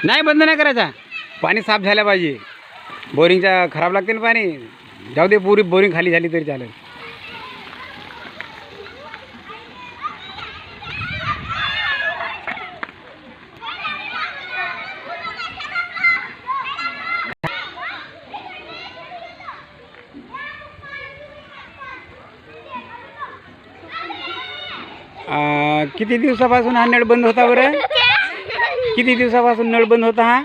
नाही बंद नाही करायचा. पाणी साफ झालं पाहिजे. बोरिंगचा खराब लागते ना पाणी. जाऊ दे, पुरी बोरिंग खाली झाली तरी चालेल. किती दिवसापासून हा नळ बंद होता बरं? किती दिवसापासून नळ बंद होता हा?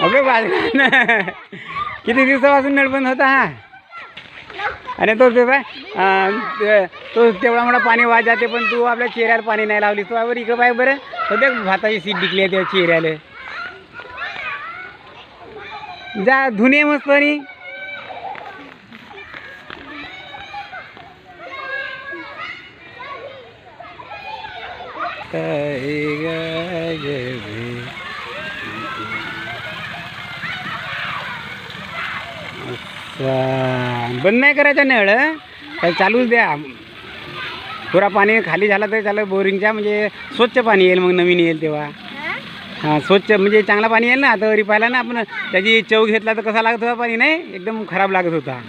अबे बाजूला. किती दिवसापासून नळ बंद होता हा? आणि तो तो तेवढा मोठा पाणी वाज जाते, पण तू आपल्या चेहऱ्याला पाणी नाही लावली. तू आवर इकडं पाय बरं. सध्या भाताची सीट डिकली आहे त्या चेहऱ्याला. जा धुणे मस्त. आणि बंद नाही करायचं नळ, काही चालूच द्या. पुरा पाणी खाली झाला तरी चालेल बोरिंगच्या, म्हणजे स्वच्छ पाणी येईल. मग नवीन येईल तेव्हा. हां, स्वच्छ म्हणजे चांगला पाणी येईल ना. आता रिपायला ना आपण त्याची चव घेतला तर कसा लागत होता पाणी, नाही एकदम खराब लागत होता.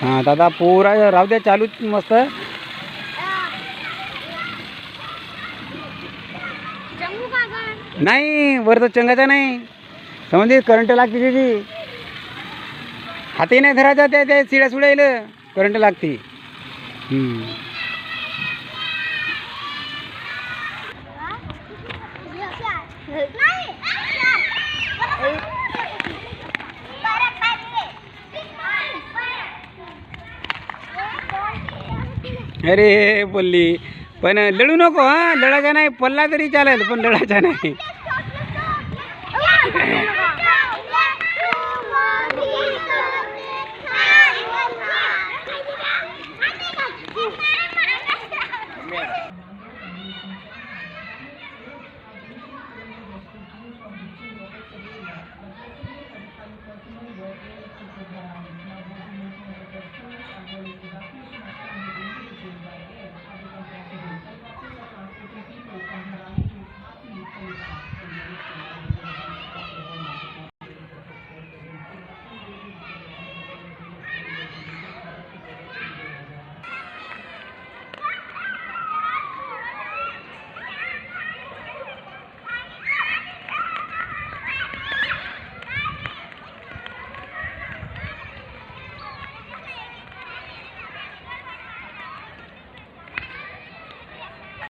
हां, तर आता पुरा राहू द्या चालूच मस्त. नाही वर तर चंगाचा नाही, समजे करंट लागते त्याची. हातही नाही धरायचा त्या चिड्या सुडायला, करंट लागते. अरे बोलली पण लढू नको. हां, लढायचा नाही. पडला तरी चालेल पण लढायचा नाही.